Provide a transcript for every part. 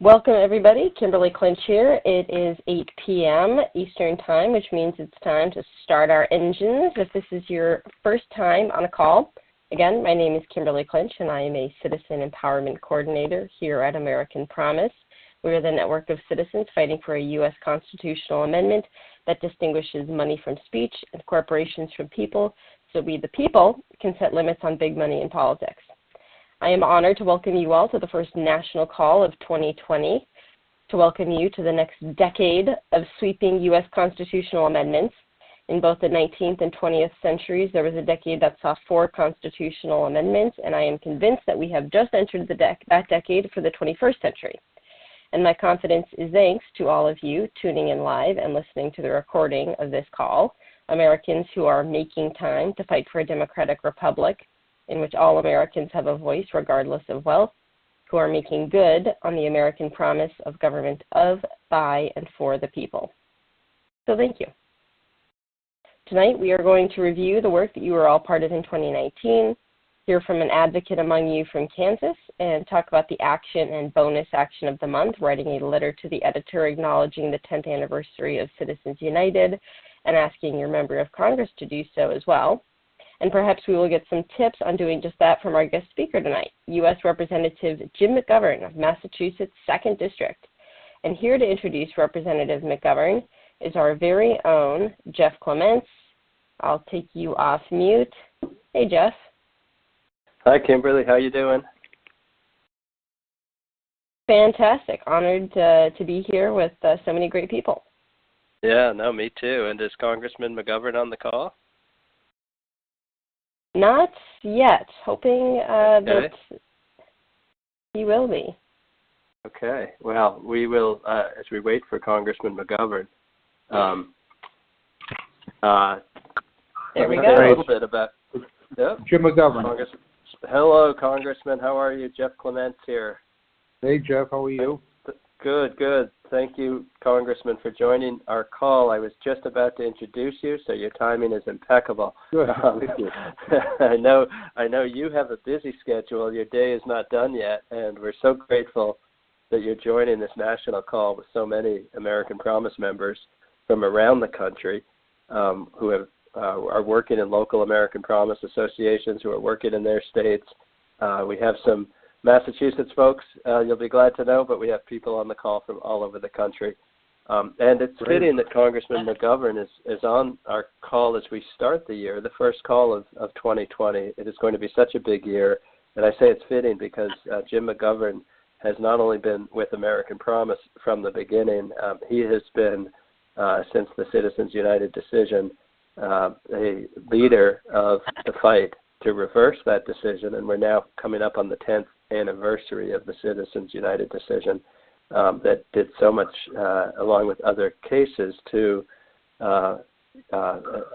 Welcome, everybody. Kimberly Clinch here. It is 8 p.m. Eastern Time, which means it's time to start our engines. If this is your first time on a call, again, my name is Kimberly Clinch, and I am a Citizen Empowerment Coordinator here at American Promise. We are the network of citizens fighting for a U.S. constitutional amendment that distinguishes money from speech and corporations from people, so we, the people, can set limits on big money in politics. I am honored to welcome you all to the first national call of 2020, to welcome you to the next decade of sweeping U.S. constitutional amendments. In both the 19th and 20th centuries, there was a decade that saw 4 constitutional amendments, and I am convinced that we have just entered that decade for the 21st century. And my confidence is thanks to all of you tuning in live and listening to the recording of this call, Americans who are making time to fight for a democratic republic in which all Americans have a voice regardless of wealth, who are making good on the American promise of government of, by, and for the people. So thank you. Tonight we are going to review the work that you were all part of in 2019, hear from an advocate among you from Kansas, and talk about the action and bonus action of the month, writing a letter to the editor acknowledging the 10th anniversary of Citizens United and asking your member of Congress to do so as well. And perhaps we will get some tips on doing just that from our guest speaker tonight, U.S. Representative Jim McGovern of Massachusetts' 2nd District. And here to introduce Representative McGovern is our very own Jeff Clements. I'll take you off mute. Hey, Jeff. Hi, Kimberly. How you doing? Fantastic. Honored to be here with so many great people. Yeah, no, me too. And is Congressman McGovern on the call? Not yet. Hoping that he will be. Okay. Well, we will, as we wait for Congressman McGovern, there we go. A little bit about Jim McGovern. Hello, Congressman. How are you? Jeff Clements here. Hey, Jeff. How are you? Good, good. Thank you, Congressman, for joining our call. I was just about to introduce you, so your timing is impeccable. Good. Thank you. I know you have a busy schedule. Your day is not done yet, and we're so grateful that you're joining this national call with so many American Promise members from around the country who are working in local American Promise associations, who are working in their states. We have some Massachusetts folks, you'll be glad to know, but we have people on the call from all over the country. And it's fitting that Congressman McGovern is on our call as we start the year, the first call of 2020. It is going to be such a big year, and I say it's fitting because Jim McGovern has not only been with American Promise from the beginning, he has been, since the Citizens United decision, a leader of the fight to reverse that decision, and we're now coming up on the 10th anniversary of the Citizens United decision that did so much, along with other cases, to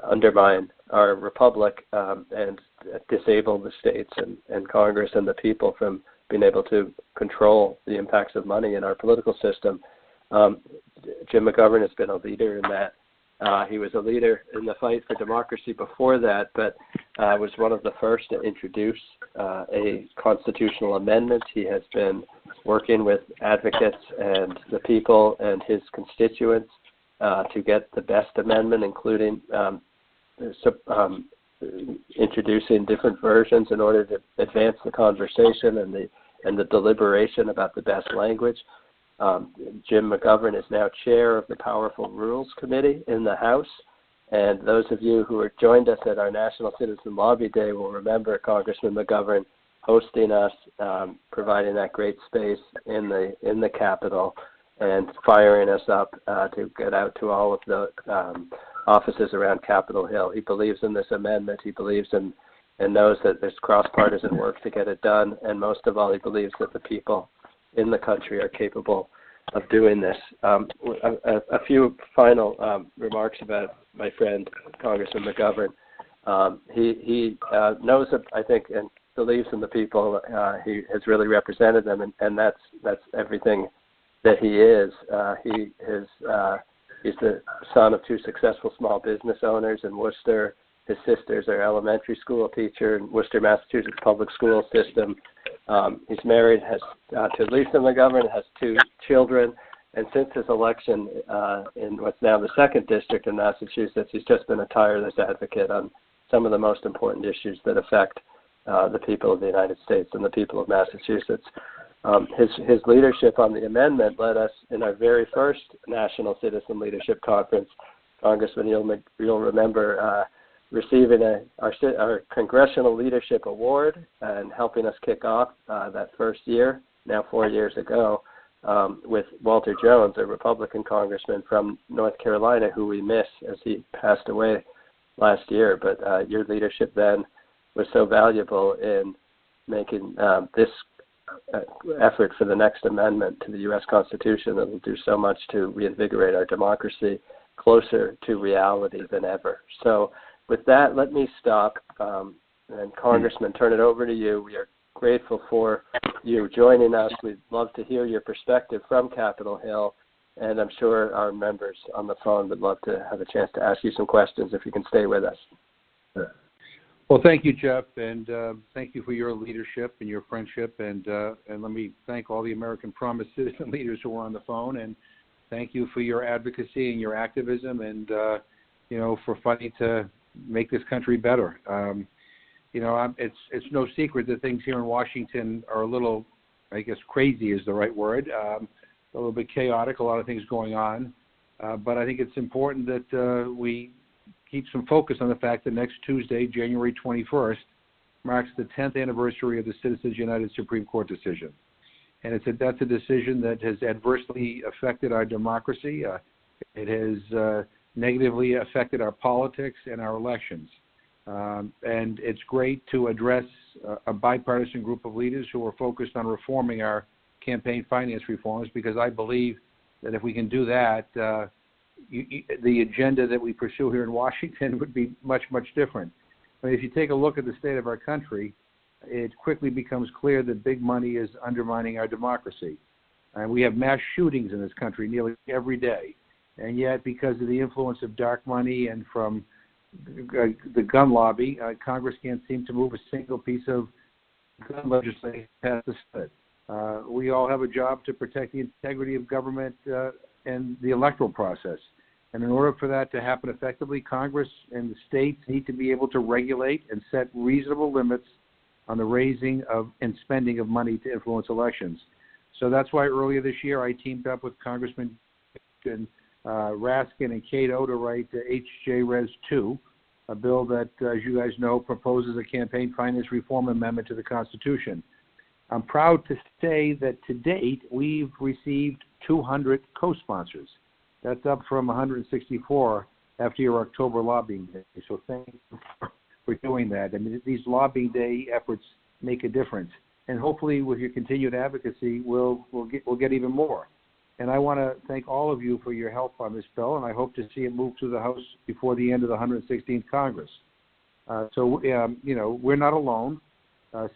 undermine our republic and disable the states and Congress and the people from being able to control the impacts of money in our political system. Jim McGovern has been a leader in that. He was a leader in the fight for democracy before that, but was one of the first to introduce a constitutional amendment. He has been working with advocates and the people and his constituents to get the best amendment, including introducing different versions in order to advance the conversation and the deliberation about the best language. Jim McGovern is now chair of the Powerful Rules Committee in the House, and those of you who joined us at our National Citizen Lobby Day will remember Congressman McGovern hosting us, providing that great space in the Capitol, and firing us up to get out to all of the offices around Capitol Hill. He believes in this amendment. He believes in and knows that there's cross-partisan work to get it done, and most of all, he believes that the people in the country are capable of doing this. A few final remarks about my friend Congressman McGovern. He knows, I think, and believes in the people. He has really represented them, and that's everything that he is. He's the son of 2 successful small business owners in Worcester. His sisters are elementary school teacher in Worcester, Massachusetts public school system. He's married to Lisa McGovern, has 2 children, and since his election in what's now the 2nd District in Massachusetts, he's just been a tireless advocate on some of the most important issues that affect the people of the United States and the people of Massachusetts. His leadership on the amendment led us in our very first National Citizen Leadership Conference. Congressman, you'll remember receiving our Congressional Leadership Award and helping us kick off that first year, now 4 years ago, with Walter Jones, a Republican congressman from North Carolina, who we miss as he passed away last year. But your leadership then was so valuable in making this effort for the next amendment to the U.S. Constitution that will do so much to reinvigorate our democracy closer to reality than ever. So with that, let me stop. And Congressman, turn it over to you. We are grateful for you joining us. We'd love to hear your perspective from Capitol Hill, and I'm sure our members on the phone would love to have a chance to ask you some questions if you can stay with us. Well, thank you, Jeff, and thank you for your leadership and your friendship, and let me thank all the American Promise citizen leaders who are on the phone, and thank you for your advocacy and your activism, and for fighting to make this country better. It's no secret that things here in Washington are a little, I guess, crazy is the right word, a little bit chaotic, a lot of things going on. But I think it's important that we keep some focus on the fact that next Tuesday, January 21st, marks the 10th anniversary of the Citizens United Supreme Court decision. And that's a decision that has adversely affected our democracy. It has negatively affected our politics and our elections. And it's great to address a bipartisan group of leaders who are focused on reforming our campaign finance reforms, because I believe that if we can do that, the agenda that we pursue here in Washington would be much, much different. I mean, if you take a look at the state of our country, it quickly becomes clear that big money is undermining our democracy. And we have mass shootings in this country nearly every day. And yet, because of the influence of dark money and from the gun lobby, Congress can't seem to move a single piece of gun legislation past the Senate. We all have a job to protect the integrity of government and the electoral process. And in order for that to happen effectively, Congress and the states need to be able to regulate and set reasonable limits on the raising of and spending of money to influence elections. So that's why earlier this year I teamed up with Congressman Raskin and Cato to write H.J. Res 2, a bill that, as you guys know, proposes a campaign finance reform amendment to the Constitution. I'm proud to say that to date we've received 200 co-sponsors. That's up from 164 after your October lobbying day. So thank you for doing that. I mean, these lobbying day efforts make a difference, and hopefully, with your continued advocacy, we'll get even more. And I want to thank all of you for your help on this bill, and I hope to see it move through the House before the end of the 116th Congress. We're not alone.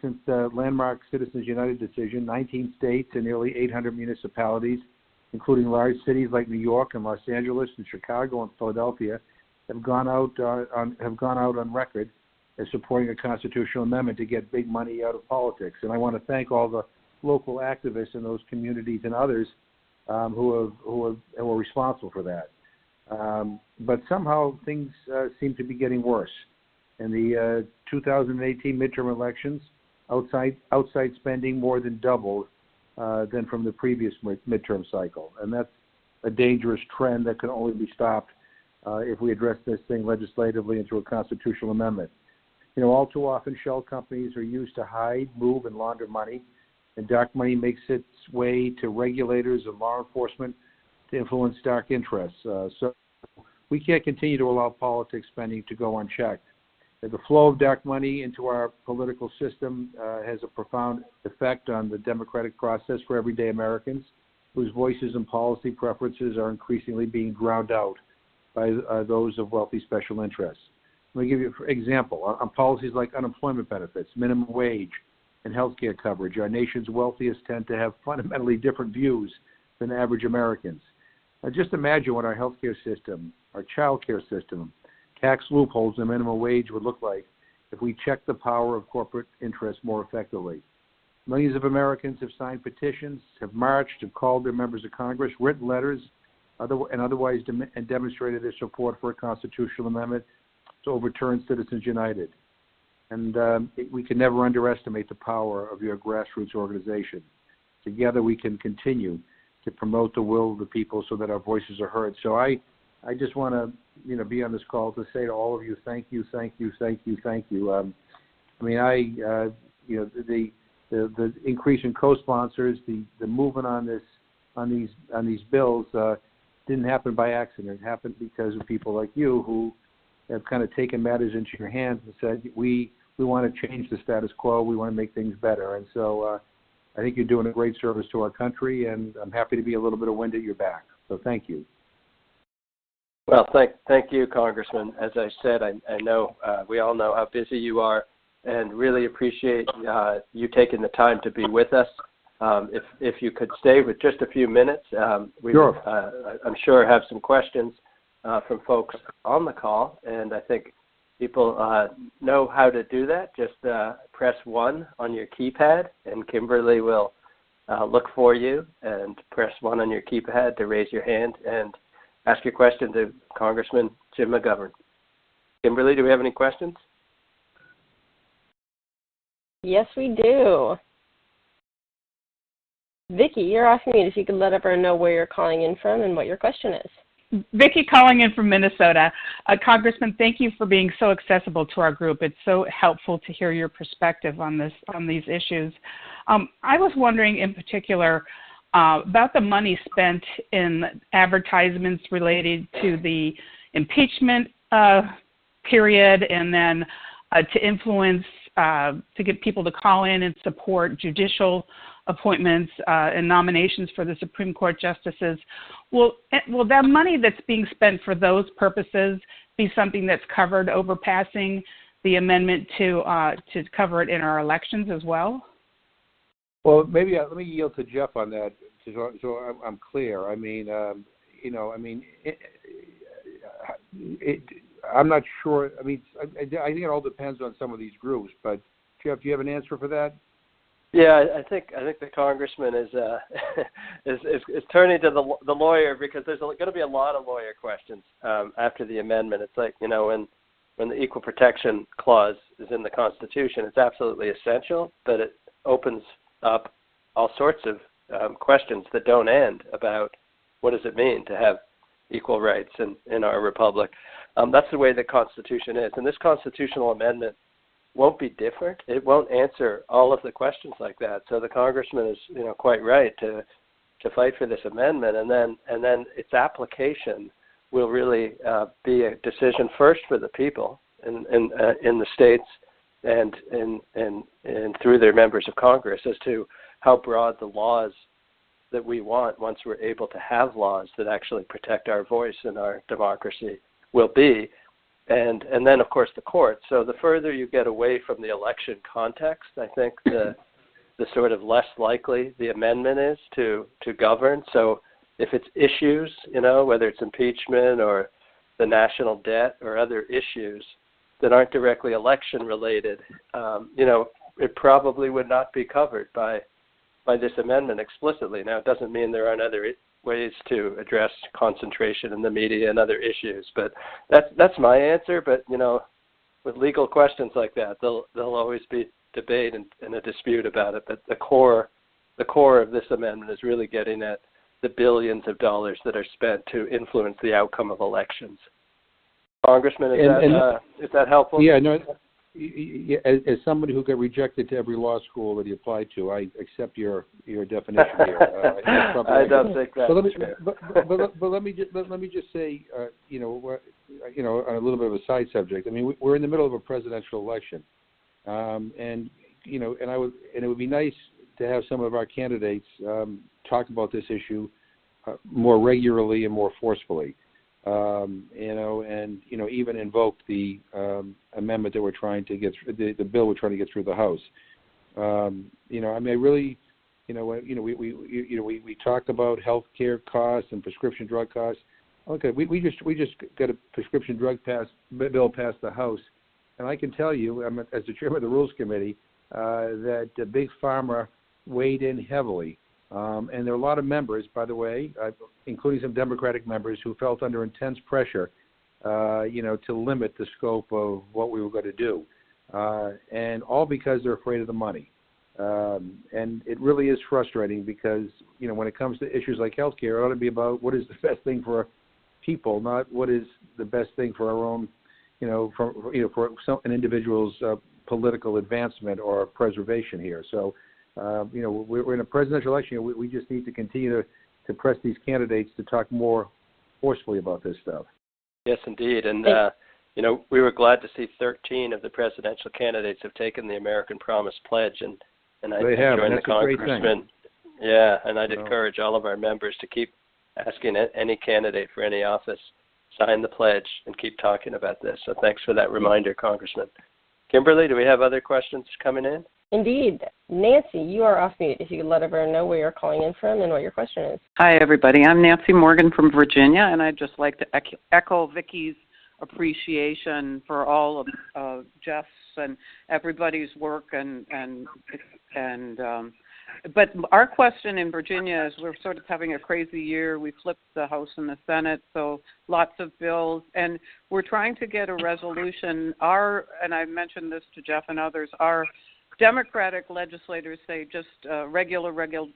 Since the landmark Citizens United decision, 19 states and nearly 800 municipalities, including large cities like New York and Los Angeles and Chicago and Philadelphia, have gone out on record as supporting a constitutional amendment to get big money out of politics. And I want to thank all the local activists in those communities and others who are responsible for that. But somehow things seem to be getting worse. In the 2018 midterm elections, outside spending more than doubled than from the previous midterm cycle. And that's a dangerous trend that can only be stopped if we address this thing legislatively into a constitutional amendment. All too often shell companies are used to hide, move, and launder money, and dark money makes its way to regulators and law enforcement to influence dark interests. So we can't continue to allow politics spending to go unchecked. The flow of dark money into our political system has a profound effect on the democratic process for everyday Americans, whose voices and policy preferences are increasingly being drowned out by those of wealthy special interests. Let me give you an example. On policies like unemployment benefits, minimum wage, and health care coverage, our nation's wealthiest tend to have fundamentally different views than average Americans. Just imagine what our health care system, our child care system, tax loopholes the minimum wage would look like if we checked the power of corporate interests more effectively. Millions of Americans have signed petitions, have marched, have called their members of Congress, written letters, and otherwise demonstrated their support for a constitutional amendment to overturn Citizens United. And we can never underestimate the power of your grassroots organization. Together we can continue to promote the will of the people so that our voices are heard. So I just want to, be on this call to say to all of you, thank you, thank you, thank you, thank you. The increase in co-sponsors, the movement on these bills didn't happen by accident. It happened because of people like you who have kind of taken matters into your hands and said, we want to change the status quo. We want to make things better. And so I think you're doing a great service to our country, and I'm happy to be a little bit of wind at your back. So thank you. Well, thank you, Congressman. As I said, I know we all know how busy you are, and really appreciate you taking the time to be with us. If you could stay with just a few minutes, Sure. I'm sure have some questions from folks on the call, and I think people know how to do that. Just press 1 on your keypad, and Kimberly will look for you, and press 1 on your keypad to raise your hand and ask your question to Congressman Jim McGovern. Kimberly, do we have any questions? Yes, we do. Vicki, you're asking me if you could let everyone know where you're calling in from and what your question is. Vicki calling in from Minnesota. Congressman, thank you for being so accessible to our group. It's so helpful to hear your perspective on these issues. I was wondering in particular about the money spent in advertisements related to the impeachment period, and then to influence, to get people to call in and support judicial appointments and nominations for the Supreme Court justices. Will that money that's being spent for those purposes be something that's covered over passing the amendment to cover it in our elections as well? Well, maybe let me yield to Jeff on that, so I'm clear. I'm not sure. I think it all depends on some of these groups. But Jeff, do you have an answer for that? Yeah, I think the congressman is turning to the lawyer, because there's going to be a lot of lawyer questions after the amendment. It's like, when the Equal Protection Clause is in the Constitution, it's absolutely essential, but it opens up all sorts of questions that don't end about what does it mean to have equal rights in our republic. That's the way the Constitution is, and this constitutional amendment won't be different. It won't answer all of the questions like that. So the congressman is, quite right to fight for this amendment, and then its application will really be a decision first for the people in the states and through their members of Congress as to how broad the laws that we want, once we're able to have laws that actually protect our voice and our democracy, will be. And then, of course, the courts. So the further you get away from the election context, I think the sort of less likely the amendment is to govern. So if it's issues, whether it's impeachment or the national debt or other issues that aren't directly election related, it probably would not be covered by this amendment explicitly. Now, it doesn't mean there aren't other ways to address concentration in the media and other issues, but that's my answer. But with legal questions like that, there'll always be debate and a dispute about it. But the core of this amendment is really getting at the billions of dollars that are spent to influence the outcome of elections. Congressman, is that helpful? Yeah, no. As somebody who got rejected to every law school that he applied to, I accept your definition here. I don't think that's true. But let me just say, on a little bit of a side subject. I mean, we're in the middle of a presidential election, and it would be nice to have some of our candidates talk about this issue more regularly and more forcefully. Even invoke the amendment that we're trying to get through, the bill we're trying to get through the House. We talk about health care costs and prescription drug costs. Okay, we just got a prescription drug bill passed the House, and I can tell you, as the chairman of the Rules Committee, that Big Pharma weighed in heavily, and there are a lot of members, by the way, including some Democratic members, who felt under intense pressure, to limit the scope of what we were going to do, and all because they're afraid of the money. And it really is frustrating because, when it comes to issues like healthcare, it ought to be about what is the best thing for people, not what is the best thing for our own, for an individual's political advancement or preservation here. So, we're in a presidential election. We just need to continue to press these candidates to talk more forcefully about this stuff. Yes, indeed. And, we were glad to see 13 of the presidential candidates have taken the American Promise Pledge. And I joined the Congressman. Yeah, and I'd encourage all of our members to keep asking any candidate for any office, sign the pledge, and keep talking about this. So thanks for that reminder, Congressman. Kimberly, do we have other questions coming in? Indeed. Nancy, you are off mute. If you could let everyone know where you're calling in from and what your question is. Hi, everybody. I'm Nancy Morgan from Virginia, and I'd just like to echo Vicki's appreciation for all of Jeff's and everybody's work but our question in Virginia is we're sort of having a crazy year. We flipped the House and the Senate, so lots of bills, and we're trying to get a resolution. And I mentioned this to Jeff and others, our Democratic legislators say just regular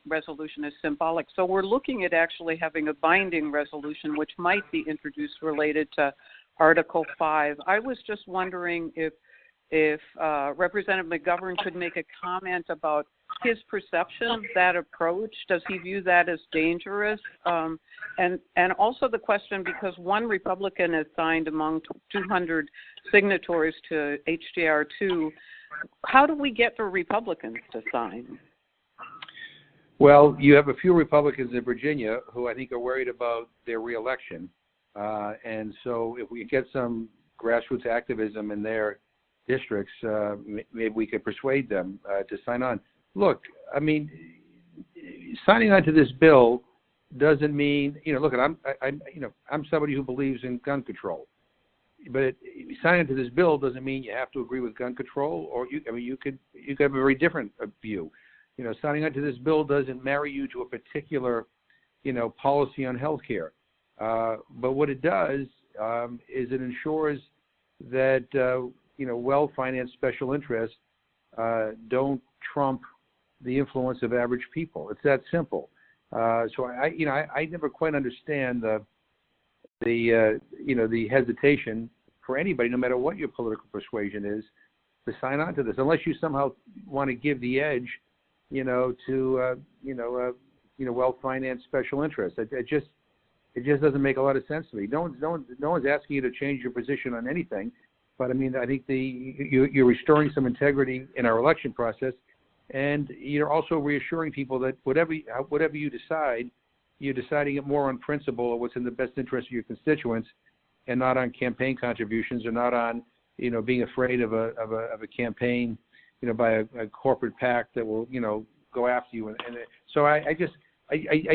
resolution is symbolic. So we're looking at actually having a binding resolution, which might be introduced related to Article 5. I was just wondering if Representative McGovern could make a comment about his perception of that approach. Does he view that as dangerous? And also the question, because one Republican has signed among 200 signatories to HJR 2, how do we get the Republicans to sign? Well, you have a few Republicans in Virginia who I think are worried about their reelection. And so if we get some grassroots activism in their districts, maybe we could persuade them to sign on. Look, I mean, signing on to this bill doesn't mean, look, I'm somebody who believes in gun control, but signing on to this bill doesn't mean you have to agree with gun control, or you could have a very different view. Signing on to this bill doesn't marry you to a particular, policy on health care. But what it does is it ensures that, well-financed special interests don't trump the influence of average people. It's that simple. So I never quite understand the hesitation for anybody, no matter what your political persuasion is, to sign on to this, unless you somehow want to give the edge, to well-financed special interests. It just doesn't make a lot of sense to me. No one's asking you to change your position on anything, but I mean, I think you're restoring some integrity in our election process, and you're also reassuring people that whatever you decide, you're deciding it more on principle of what's in the best interest of your constituents, and not on campaign contributions, or not on being afraid of a campaign by a corporate PAC that will go after you. And so I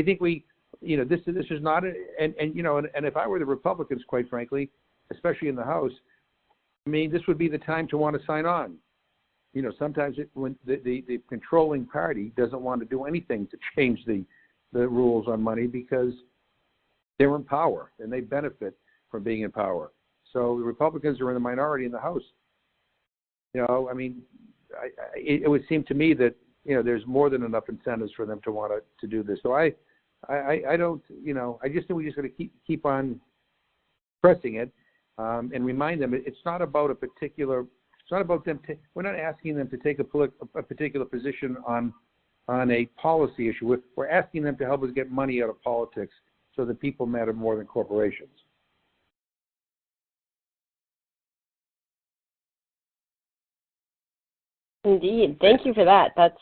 think we. This is not and if I were the Republicans, quite frankly, especially in the House, I mean, this would be the time to want to sign on. Sometimes when the controlling party doesn't want to do anything to change the rules on money because they're in power and they benefit from being in power. So the Republicans are in the minority in the House. I mean, it would seem to me that there's more than enough incentives for them to want to do this. So I don't, I just think we just got to keep on pressing it and remind them it's not about a particular. It's not about them. We're not asking them to take a particular position on a policy issue. We're asking them to help us get money out of politics so that people matter more than corporations. Indeed. Thank you for that. That's,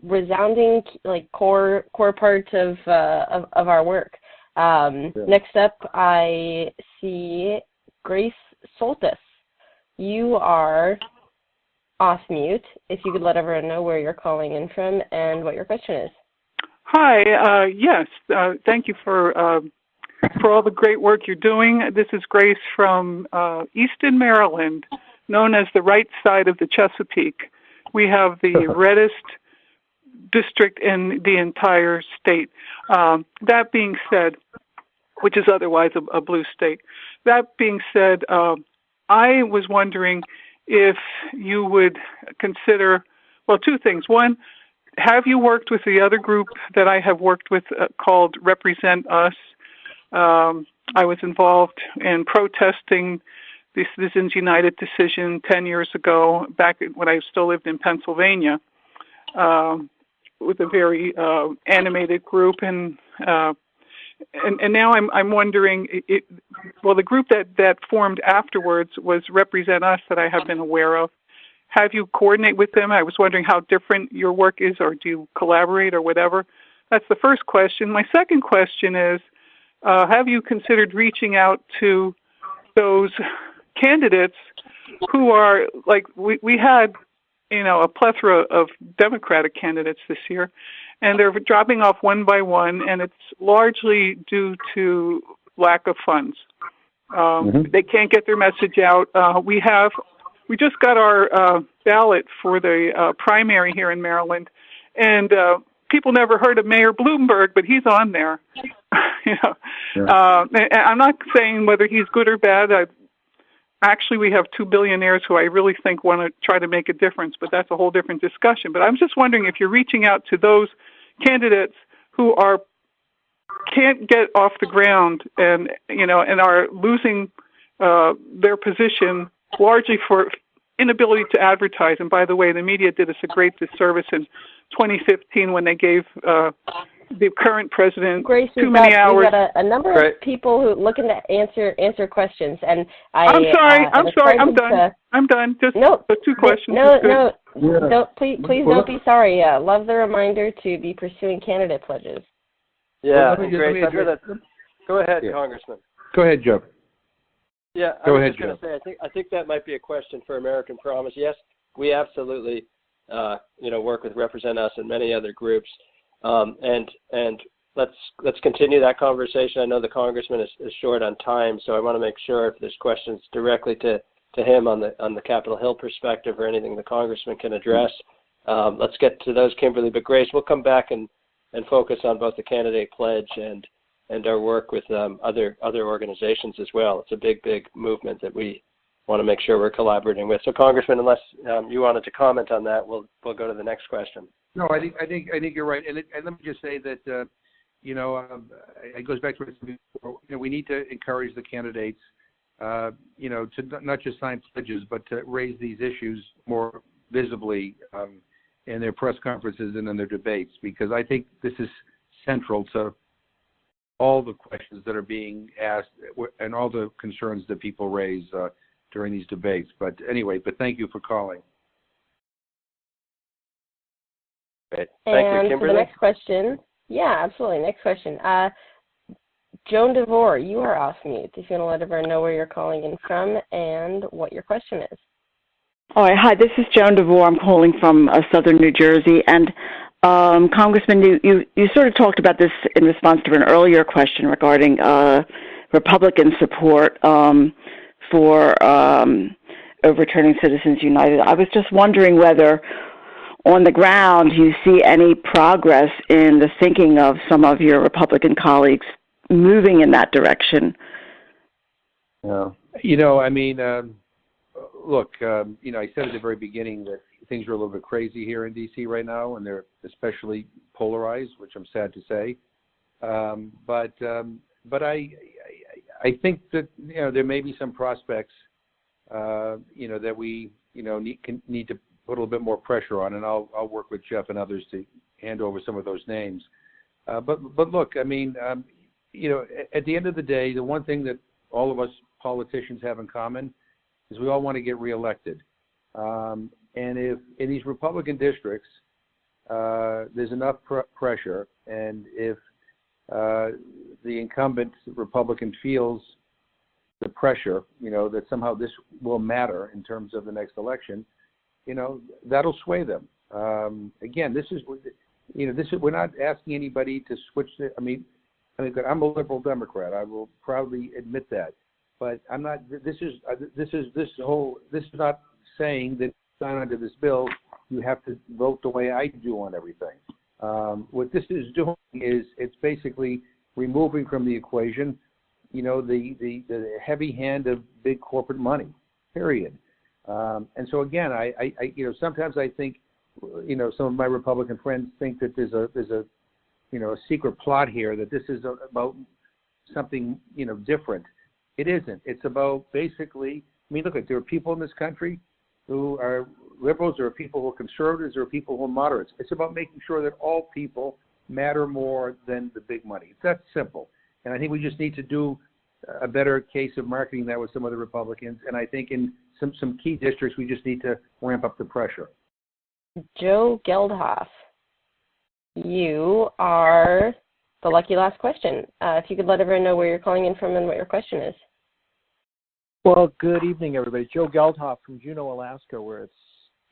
resounding core part of our work. Next up, I see Grace Soltis. You are off mute. If you could let everyone know where you're calling in from and what your question is. Hi. Yes. Thank you for all the great work you're doing. This is Grace from Easton, Maryland, known as the right side of the Chesapeake. We have the reddest district in the entire state. That being said, which is otherwise a blue state. That being said, I was wondering if you would consider, well, two things. One, have you worked with the other group that I have worked with called Represent Us? I was involved in protesting the Citizens United decision 10 years ago, back when I still lived in Pennsylvania, with a very animated group. And now I'm wondering, the group that formed afterwards was Represent Us that I have been aware of. Have you coordinate with them? I was wondering how different your work is, or do you collaborate or whatever? That's the first question. My second question is, have you considered reaching out to those candidates who are, like, we had, a plethora of Democratic candidates this year, and they're dropping off one by one, and it's largely due to lack of funds. They can't get their message out. We just got our ballot for the primary here in Maryland, and people never heard of Mayor Bloomberg, but he's on there. And I'm not saying whether he's good or bad. Actually, we have two billionaires who I really think want to try to make a difference, but that's a whole different discussion. But I'm just wondering if you're reaching out to those candidates who can't get off the ground and are losing their position largely for inability to advertise. And by the way, the media did us a great disservice in 2015 when they gave the current president Grace, too many hours. We've got a number of people who are looking to answer questions, and I'm sorry. I'm done. Just two questions. Please don't be sorry. Love the reminder to be pursuing candidate pledges. Yeah, Grace, go ahead, Congressman. Go ahead, Joe. Yeah, I was just going to say, I think that might be a question for American Promise. Yes, we absolutely, work with Represent Us and many other groups, and let's continue that conversation. I know the Congressman is short on time, so I want to make sure if there's questions directly to him on the Capitol Hill perspective or anything the Congressman can address. Let's get to those, Kimberly. But Grace, we'll come back and focus on both the candidate pledge and our work with other organizations as well. It's a big movement that we want to make sure we're collaborating with. So, Congressman, unless you wanted to comment on that, we'll go to the next question. No, I think you're right, and let me just say that it goes back to what I said before. We need to encourage the candidates, to not just sign pledges, but to raise these issues more visibly in their press conferences and in their debates, because I think this is central to all the questions that are being asked and all the concerns that people raise during these debates. But anyway, thank you for calling. Great. Thank you, Kimberly. For the next question, absolutely. Next question. Joan DeVore, you are off mute. If you want to let everyone know where you're calling in from and what your question is. All right. Hi, this is Joan DeVore. I'm calling from southern New Jersey. And Congressman, you sort of talked about this in response to an earlier question regarding Republican support for overturning Citizens United. I was just wondering whether on the ground you see any progress in the thinking of some of your Republican colleagues moving in that direction. Look, I said at the very beginning that things are a little bit crazy here in D.C. right now, and they're especially polarized, which I'm sad to say. But I think that there may be some prospects, that we need to put a little bit more pressure on, and I'll work with Jeff and others to hand over some of those names. But look, at the end of the day, the one thing that all of us politicians have in common is we all want to get reelected. And if in these Republican districts there's enough pressure, and if the incumbent Republican feels the pressure, that somehow this will matter in terms of the next election, that'll sway them. Again, we're not asking anybody to switch. I mean, I'm a liberal Democrat. I will proudly admit that. But I'm not. This is not saying that sign onto this bill you have to vote the way I do on everything. What this is doing is it's basically removing from the equation, the heavy hand of big corporate money. Period. And so again, I sometimes I think, some of my Republican friends think that there's a secret plot here, that this is about something different. It isn't. It's about basically. Look, there are people in this country who are liberals, there are people who are conservatives, there are people who are moderates. It's about making sure that all people matter more than the big money. It's that simple. And I think we just need to do a better case of marketing that with some of the Republicans. And I think in some key districts, we just need to ramp up the pressure. Joe Geldhoff, you are the lucky last question. If you could let everyone know where you're calling in from and what your question is. Well, good evening, everybody. Joe Geldhoff from Juneau, Alaska, where it's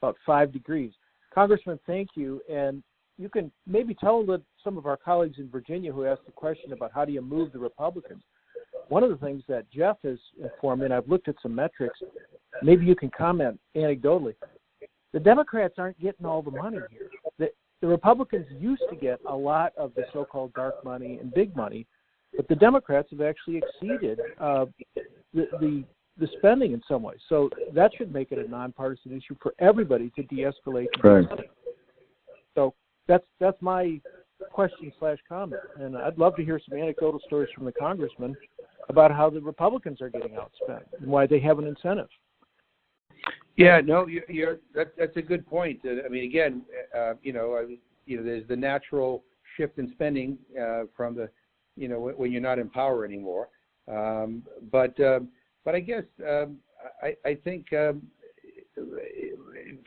about 5 degrees. Congressman, thank you. And you can maybe tell some of our colleagues in Virginia who asked the question about how do you move the Republicans. One of the things that Jeff has informed me, and I've looked at some metrics, maybe you can comment anecdotally. The Democrats aren't getting all the money here. The Republicans used to get a lot of the so-called dark money and big money, but the Democrats have actually exceeded the spending in some ways. So that should make it a nonpartisan issue for everybody to de-escalate. Right. So that's my question/comment. And I'd love to hear some anecdotal stories from the congressman about how the Republicans are getting outspent and why they have an incentive. Yeah, no, that's a good point. Again, there's the natural shift in spending from the, when you're not in power anymore. But I guess I think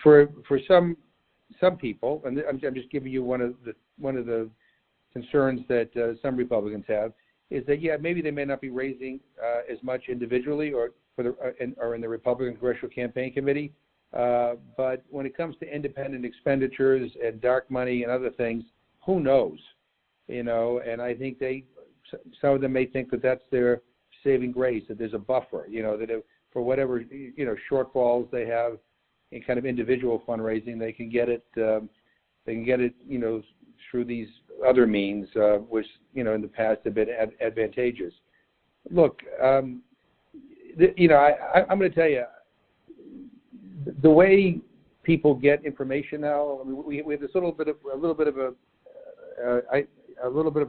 for some people, and I'm just giving you one of the concerns that some Republicans have, is that maybe they may not be raising as much individually or in the Republican Congressional Campaign Committee, but when it comes to independent expenditures and dark money and other things, who knows? And I think some of them may think that that's their saving grace, that there's a buffer, that for whatever shortfalls they have in kind of individual fundraising, they can get it through these other means, which in the past have been advantageous. Look, I'm going to tell you, the way people get information now, we have this a little bit of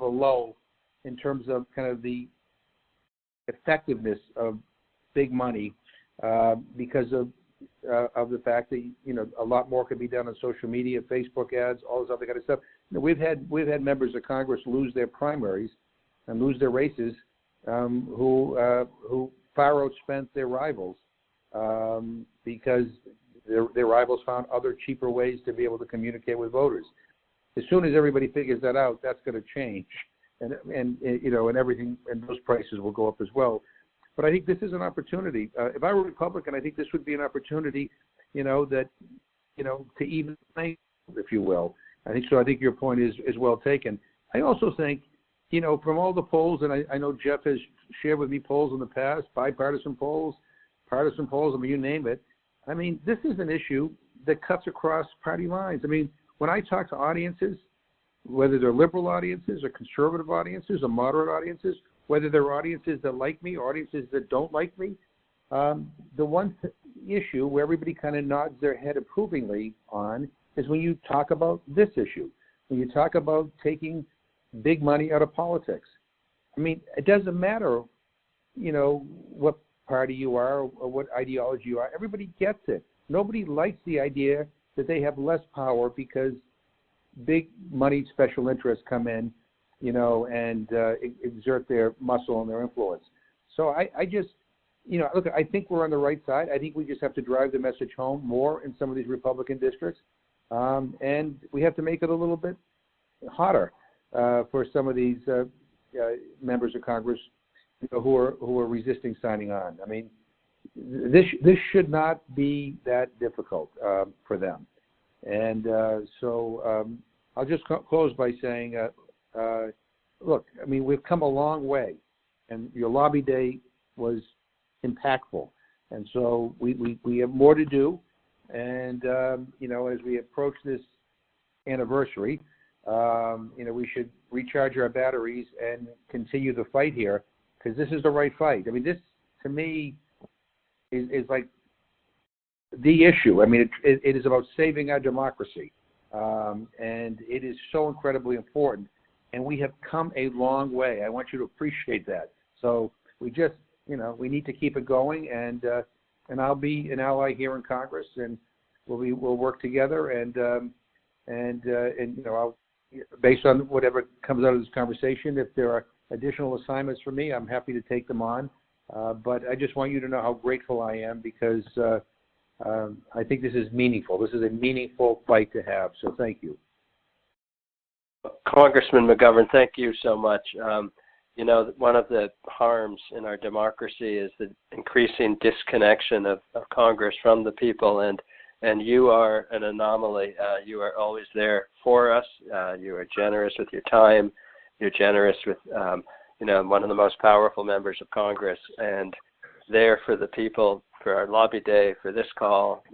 a lull in terms of kind of the effectiveness of big money because of the fact that a lot more could be done on social media, Facebook ads, all this other kind of stuff. We've had members of Congress lose their primaries and lose their races who far outspent their rivals because their rivals found other cheaper ways to be able to communicate with voters. As soon as everybody figures that out, that's going to change, and everything, and those prices will go up as well. But I think this is an opportunity. If I were a Republican, I think this would be an opportunity, to even think, if you will. I think so. I think your point is well taken. I also think, from all the polls, and I know Jeff has shared with me polls in the past, bipartisan polls, partisan polls, you name it. This is an issue that cuts across party lines. When I talk to audiences, whether they're liberal audiences or conservative audiences or moderate audiences, whether they're audiences that like me or audiences that don't like me, the one issue where everybody kind of nods their head approvingly on is when you talk about this issue, when you talk about taking big money out of politics. It doesn't matter, what party you are or what ideology you are. Everybody gets it. Nobody likes the idea that they have less power because big money special interests come in, and exert their muscle and their influence. So I just, look, I think we're on the right side. I think we just have to drive the message home more in some of these Republican districts, and we have to make it a little bit hotter for some of these members of Congress who are resisting signing on. This should not be that difficult for them. And so I'll just close by saying, look, I mean, we've come a long way, and your lobby day was impactful, and so we have more to do. And as we approach this anniversary, we should recharge our batteries and continue the fight here, because this is the right fight. I mean, this to me is like the issue. I mean, it is about saving our democracy, and it is so incredibly important. And we have come a long way. I want you to appreciate that. So we just, we need to keep it going. And I'll be an ally here in Congress, and we'll work together. And I'll, based on whatever comes out of this conversation, if there are additional assignments for me, I'm happy to take them on. But I just want you to know how grateful I am, because I think this is meaningful. This is a meaningful fight to have. So thank you. Congressman McGovern, thank you so much. One of the harms in our democracy is the increasing disconnection of Congress from the people, and you are an anomaly. You are always there for us. You are generous with your time. You're generous with, one of the most powerful members of Congress, and there for the people, for our lobby day, for this call,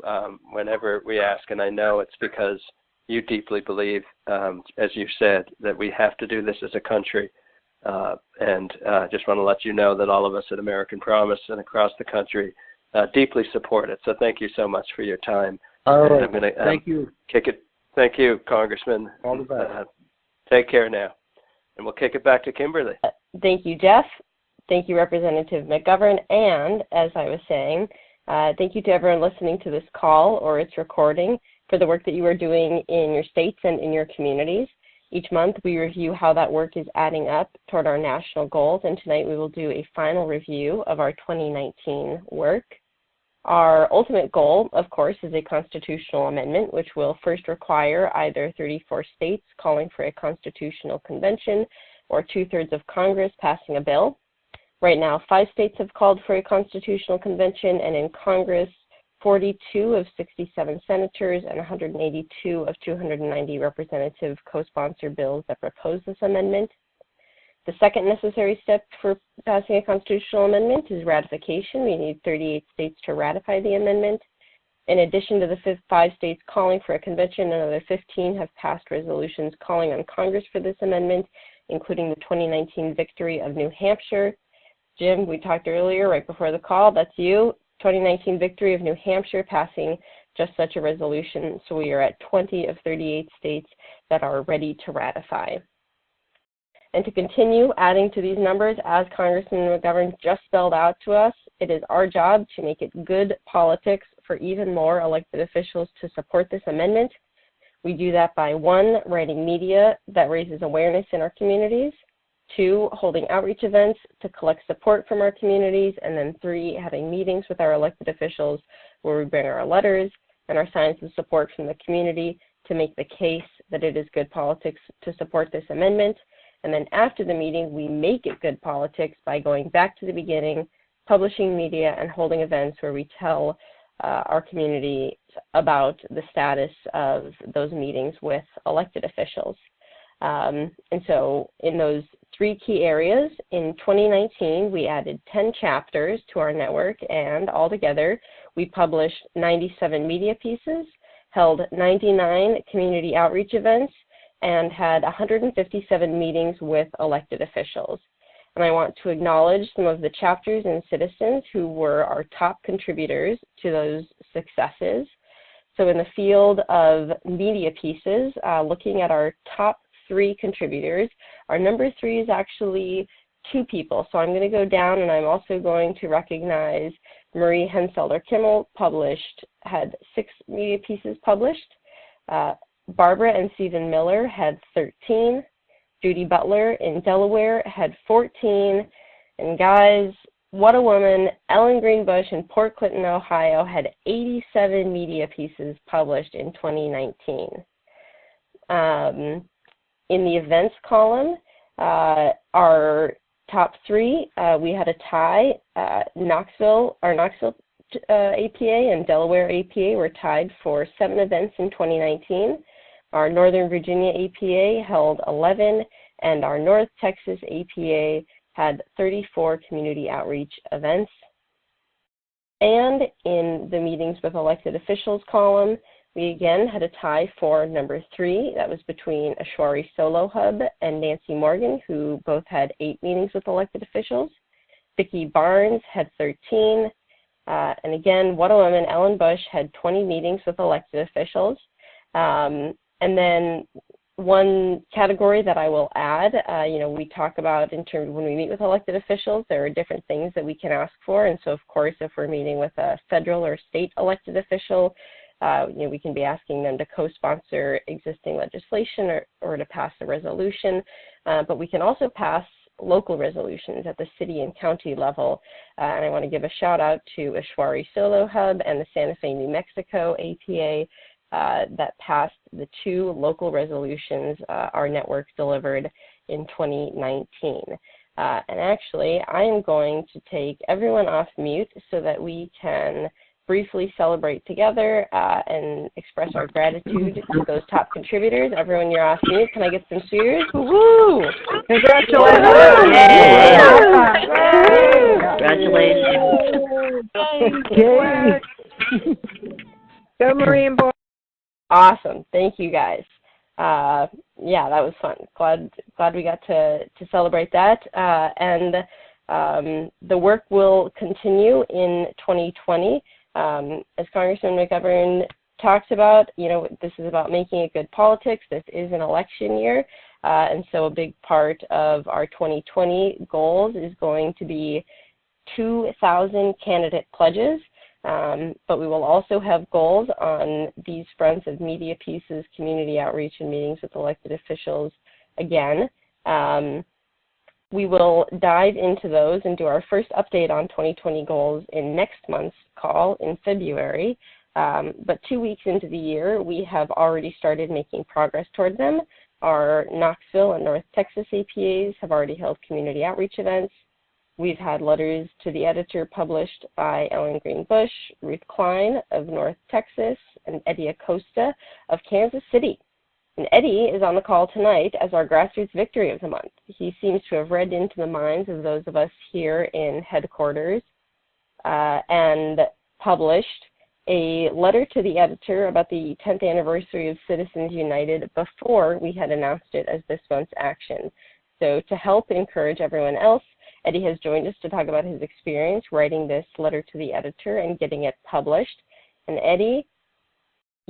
whenever we ask. And I know it's because you deeply believe, as you said, that we have to do this as a country. And just want to let you know that all of us at American Promise and across the country deeply support it. So thank you so much for your time. All right. I'm going to thank you. Kick it. Thank you, Congressman. All the best. Take care now. And we'll kick it back to Kimberly. Thank you, Jeff. Thank you, Representative McGovern. And as I was saying, thank you to everyone listening to this call or its recording for the work that you are doing in your states and in your communities. Each month, we review how that work is adding up toward our national goals, and tonight we will do a final review of our 2019 work. Our ultimate goal, of course, is a constitutional amendment, which will first require either 34 states calling for a constitutional convention or 2/3 of Congress passing a bill. Right now, 5 states have called for a constitutional convention, and in Congress, 42 of 67 senators and 182 of 290 representative co-sponsor bills that propose this amendment. The second necessary step for passing a constitutional amendment is ratification. We need 38 states to ratify the amendment. In addition to the 5 states calling for a convention, another 15 have passed resolutions calling on Congress for this amendment, including the 2019 victory of New Hampshire. Jim, we talked earlier, right before the call, that's you. 2019 victory of New Hampshire passing just such a resolution. So we are at 20 of 38 states that are ready to ratify. And to continue adding to these numbers, as Congressman McGovern just spelled out to us, it is our job to make it good politics for even more elected officials to support this amendment. We do that by 1, writing media that raises awareness in our communities, 2, holding outreach events to collect support from our communities, and then 3, having meetings with our elected officials where we bring our letters and our signs of support from the community to make the case that it is good politics to support this amendment. And then after the meeting, we make it good politics by going back to the beginning, publishing media, and holding events where we tell our community about the status of those meetings with elected officials. And so in those 3 key areas, in 2019, we added 10 chapters to our network, and altogether, we published 97 media pieces, held 99 community outreach events, and had 157 meetings with elected officials. And I want to acknowledge some of the chapters and citizens who were our top contributors to those successes. So in the field of media pieces, looking at our top 3 contributors, our number 3 is actually 2 people. So I'm going to go down, and I'm also going to recognize Marie Henselder-Kimmel had 6 media pieces published. Barbara and Stephen Miller had 13. Judy Butler in Delaware had 14. And guys, what a woman, Ellen Greenbush in Port Clinton, Ohio had 87 media pieces published in 2019. In the events column, our top 3, we had a tie. Knoxville APA and Delaware APA were tied for 7 events in 2019. Our Northern Virginia APA held 11, and our North Texas APA had 34 community outreach events. And in the meetings with elected officials column, we again had a tie for number 3. That was between Ashwari Solo Hub and Nancy Morgan, who both had 8 meetings with elected officials. Vicki Barnes had 13. And again, Waterloo and Ellen Bush had 20 meetings with elected officials. And then one category that I will add, we talk about in terms of when we meet with elected officials, there are different things that we can ask for. And so, of course, if we're meeting with a federal or state elected official, we can be asking them to co-sponsor existing legislation or to pass a resolution. But we can also pass local resolutions at the city and county level. And I want to give a shout out to Ashwari Solo Hub and the Santa Fe, New Mexico APA that passed the 2 local resolutions our network delivered in 2019. And actually, I am going to take everyone off mute so that we can briefly celebrate together and express our gratitude to those top contributors. Everyone, you're off mute. Can I get some cheers? Woo! Congratulations! Congratulations! Go Marine Boy! Awesome. Thank you, guys. Yeah, that was fun. Glad we got to celebrate that. And the work will continue in 2020. As Congressman McGovern talks about, this is about making it good politics. This is an election year. And so a big part of our 2020 goals is going to be 2,000 candidate pledges. But we will also have goals on these fronts of media pieces, community outreach, and meetings with elected officials again. We will dive into those and do our first update on 2020 goals in next month's call in February. But 2 weeks into the year, we have already started making progress toward them. Our Knoxville and North Texas APAs have already held community outreach events. We've had letters to the editor published by Ellen Green Bush, Ruth Klein of North Texas, and Eddie Acosta of Kansas City. And Eddie is on the call tonight as our grassroots victory of the month. He seems to have read into the minds of those of us here in headquarters and published a letter to the editor about the 10th anniversary of Citizens United before we had announced it as this month's action. So to help encourage everyone else, Eddie has joined us to talk about his experience writing this letter to the editor and getting it published. And Eddie,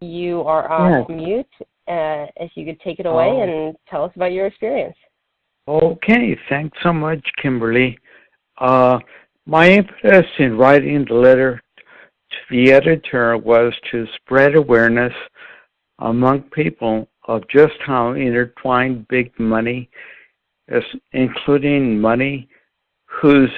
you are off mute. If you could take it away and tell us about your experience. Okay, thanks so much, Kimberly. My impetus in writing the letter to the editor was to spread awareness among people of just how intertwined big money is, including money whose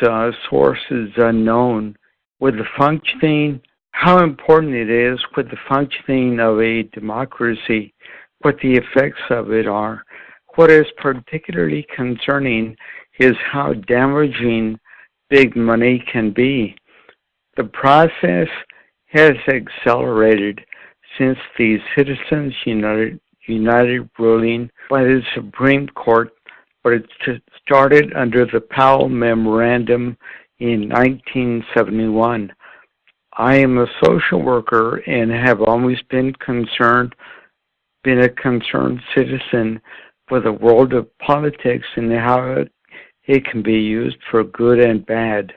source is unknown, with the functioning, how important it is with the functioning of a democracy, what the effects of it are. What is particularly concerning is how damaging big money can be. The process has accelerated since the Citizens United ruling by the Supreme Court, but it started under the Powell Memorandum in 1971. I am a social worker and have always been a concerned citizen for the world of politics and how it can be used for good and bad.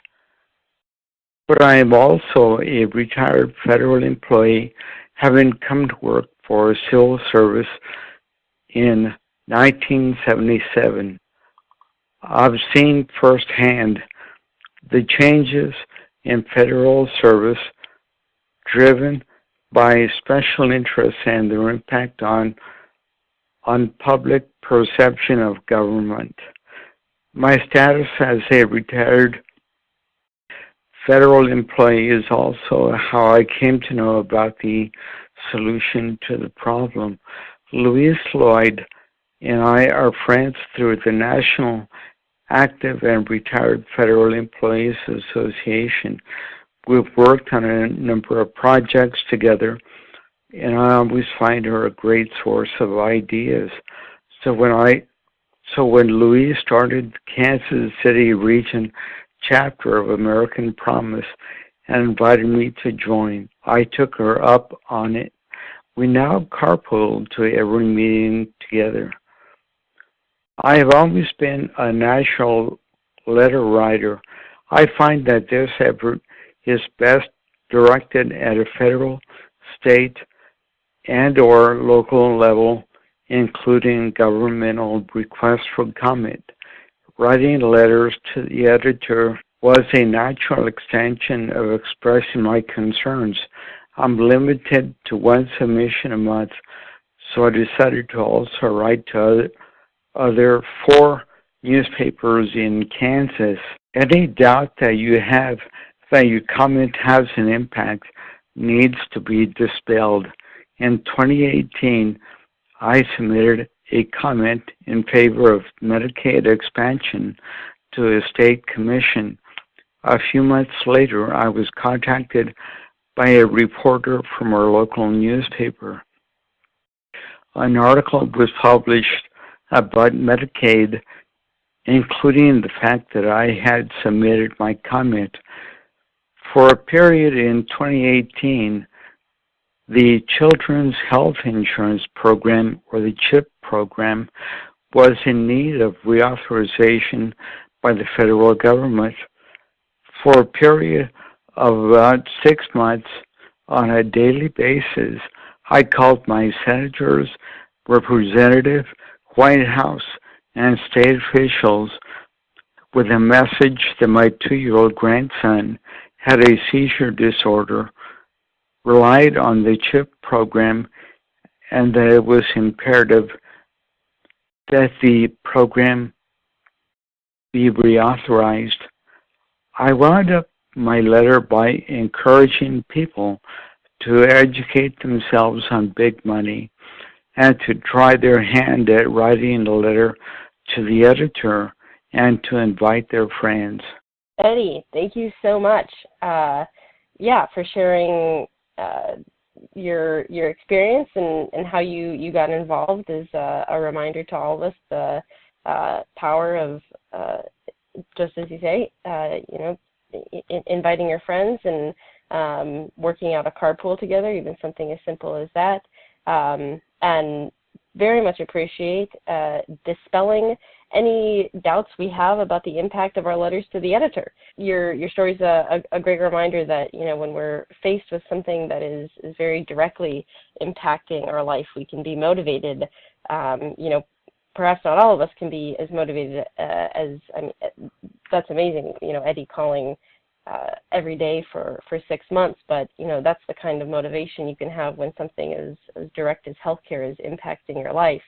But I am also a retired federal employee, having come to work for a civil service in 1977. I've seen firsthand the changes in federal service driven by special interests and their impact on public perception of government. My status as a retired federal employee is also how I came to know about the solution to the problem. Louise Lloyd and I are friends through the National Active and Retired Federal Employees Association. We've worked on a number of projects together, and I always find her a great source of ideas. So when Louise started Kansas City region chapter of American Promise and invited me to join, I took her up on it. We now carpool to every meeting together. I have always been a national letter writer. I find that this effort is best directed at a federal, state, and or local level, including governmental requests for comment. Writing letters to the editor was a natural extension of expressing my concerns. I'm limited to one submission a month, so I decided to also write to other 4 newspapers in Kansas. Any doubt that you have that your comment has an impact needs to be dispelled. In 2018, I submitted a comment in favor of Medicaid expansion to a state commission. A few months later, I was contacted by a reporter from our local newspaper. An article was published about Medicaid, including the fact that I had submitted my comment. For a period in 2018, the Children's Health Insurance Program, or the CHIP program, was in need of reauthorization by the federal government. For a period of about 6 months, on a daily basis, I called my senators, representative, White House, and state officials with a message that my 2-year-old grandson had a seizure disorder, relied on the CHIP program, and that it was imperative that the program be reauthorized. I wound up my letter by encouraging people to educate themselves on big money and to try their hand at writing a letter to the editor and to invite their friends. Eddie, thank you so much. For sharing your experience and how you got involved is a reminder to all of us the power of, just as you say, inviting your friends and working out a carpool together, even something as simple as that. And very much appreciate dispelling any doubts we have about the impact of our letters to the editor. Your story is a great reminder that, when we're faced with something that is very directly impacting our life, we can be motivated. Perhaps not all of us can be as motivated that's amazing, Eddie calling every day for 6 months, but that's the kind of motivation you can have when something as direct as healthcare is impacting your life.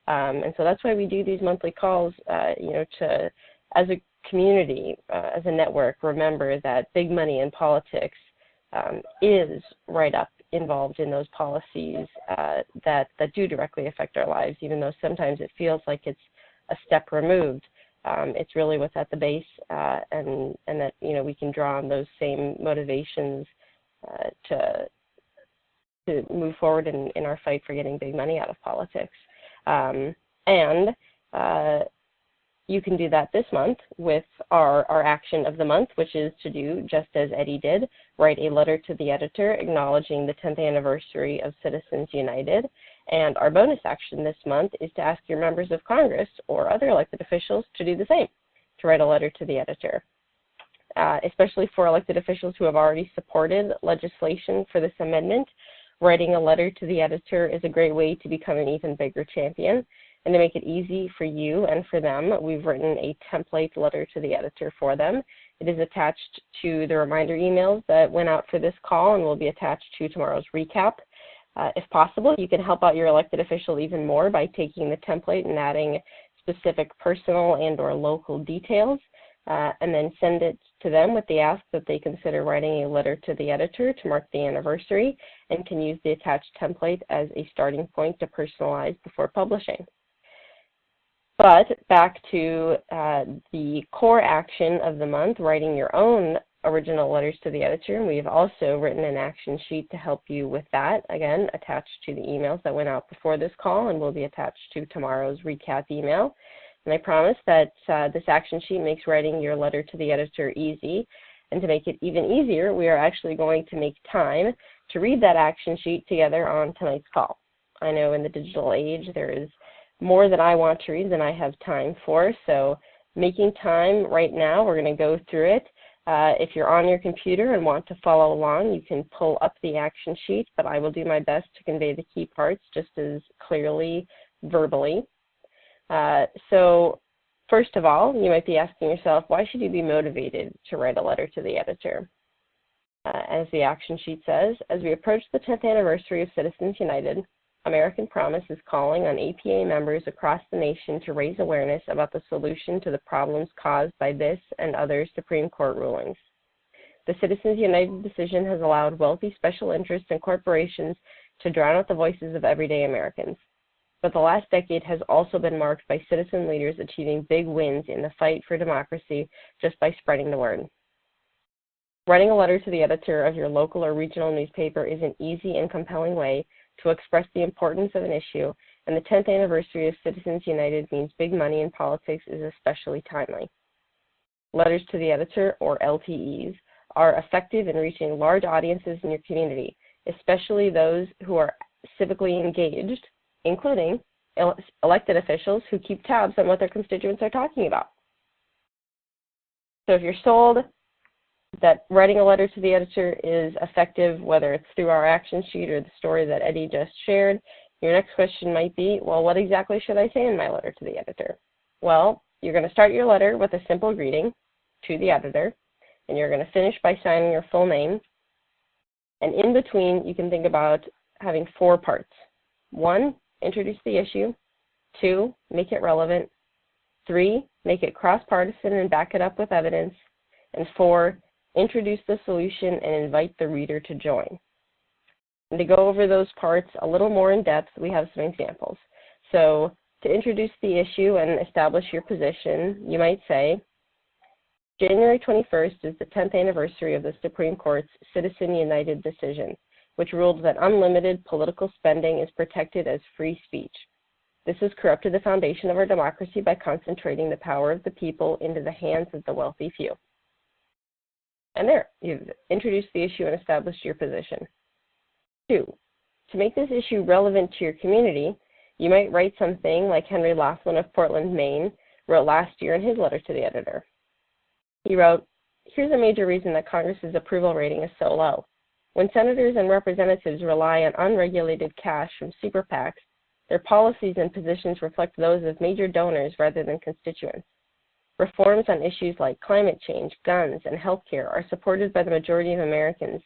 And so that's why we do these monthly calls, to, as a community, as a network, remember that big money in politics is right up involved in those policies that do directly affect our lives, even though sometimes it feels like it's a step removed. It's really what's at the base, and that we can draw on those same motivations to move forward in our fight for getting big money out of politics. And you can do that this month with our action of the month, which is to do just as Eddie did, write a letter to the editor acknowledging the 10th anniversary of Citizens United. And our bonus action this month is to ask your members of Congress or other elected officials to do the same, to write a letter to the editor. Especially for elected officials who have already supported legislation for this amendment, writing a letter to the editor is a great way to become an even bigger champion. And to make it easy for you and for them, we've written a template letter to the editor for them. It is attached to the reminder emails that went out for this call and will be attached to tomorrow's recap. If possible, you can help out your elected official even more by taking the template and adding specific personal and or local details, and then send it to them with the ask that they consider writing a letter to the editor to mark the anniversary, and can use the attached template as a starting point to personalize before publishing. But back to the core action of the month, writing your own original letters to the editor, and we've also written an action sheet to help you with that, again, attached to the emails that went out before this call and will be attached to tomorrow's recap email. And I promise that this action sheet makes writing your letter to the editor easy. And to make it even easier, we are actually going to make time to read that action sheet together on tonight's call. I know in the digital age there is more that I want to read than I have time for, so making time right now, we're going to go through it. If you're on your computer and want to follow along, you can pull up the action sheet, but I will do my best to convey the key parts just as clearly verbally. So first of all, you might be asking yourself, why should you be motivated to write a letter to the editor? As the action sheet says, as we approach the 10th anniversary of Citizens United, American Promise is calling on APA members across the nation to raise awareness about the solution to the problems caused by this and other Supreme Court rulings. The Citizens United decision has allowed wealthy special interests and corporations to drown out the voices of everyday Americans. But the last decade has also been marked by citizen leaders achieving big wins in the fight for democracy just by spreading the word. Writing a letter to the editor of your local or regional newspaper is an easy and compelling way to express the importance of an issue, and the 10th anniversary of Citizens United means big money in politics is especially timely. Letters to the editor, or LTEs, are effective in reaching large audiences in your community, especially those who are civically engaged, including elected officials who keep tabs on what their constituents are talking about. So if you're sold that writing a letter to the editor is effective, whether it's through our action sheet or the story that Eddie just shared, your next question might be, well, what exactly should I say in my letter to the editor? Well, you're going to start your letter with a simple greeting to the editor, and you're going to finish by signing your full name. And in between, you can think about having 4 parts. 1, introduce the issue. 2, make it relevant. 3, make it cross-partisan and back it up with evidence. And 4, introduce the solution and invite the reader to join. And to go over those parts a little more in depth, we have some examples. So to introduce the issue and establish your position, you might say, January 21st is the 10th anniversary of the Supreme Court's Citizen United decision, which ruled that unlimited political spending is protected as free speech. This has corrupted the foundation of our democracy by concentrating the power of the people into the hands of the wealthy few. And there, you've introduced the issue and established your position. 2, to make this issue relevant to your community, you might write something like Henry Laughlin of Portland, Maine, wrote last year in his letter to the editor. He wrote, here's a major reason that Congress's approval rating is so low. When senators and representatives rely on unregulated cash from super PACs, their policies and positions reflect those of major donors rather than constituents. Reforms on issues like climate change, guns, and health care are supported by the majority of Americans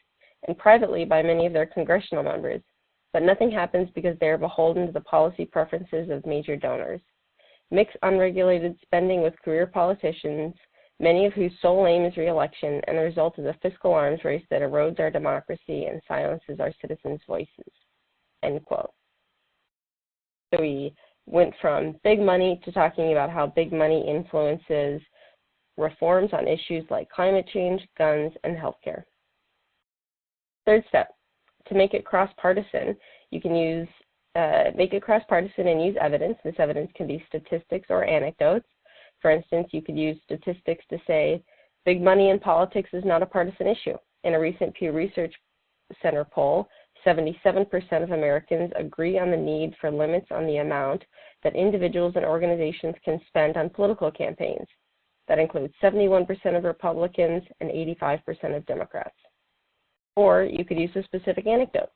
and privately by many of their congressional members, but nothing happens because they are beholden to the policy preferences of major donors. Mix unregulated spending with career politicians, many of whose sole aim is re-election, and the result is a fiscal arms race that erodes our democracy and silences our citizens' voices. End quote. So we went from big money to talking about how big money influences reforms on issues like climate change, guns, and healthcare. Third step, to make it cross-partisan, you can make it cross-partisan and use evidence. This evidence can be statistics or anecdotes. For instance, you could use statistics to say, big money in politics is not a partisan issue. In a recent Pew Research Center poll, 77% of Americans agree on the need for limits on the amount that individuals and organizations can spend on political campaigns. That includes 71% of Republicans and 85% of Democrats. Or you could use a specific anecdote.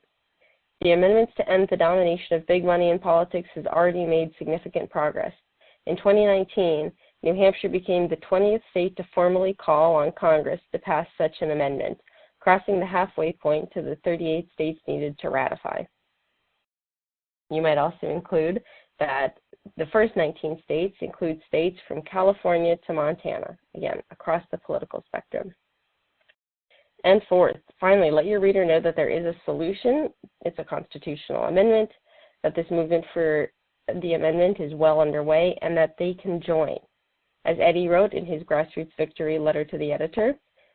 The amendments to end the domination of big money in politics has already made significant progress. In 2019, New Hampshire became the 20th state to formally call on Congress to pass such an amendment, crossing the halfway point to the 38 states needed to ratify. You might also include that the first 19 states include states from California to Montana, again, across the political spectrum. And fourth, finally, let your reader know that there is a solution. It's a constitutional amendment, that this movement for the amendment is well underway, and that they can join. As Eddie wrote in his Grassroots Victory letter to the editor,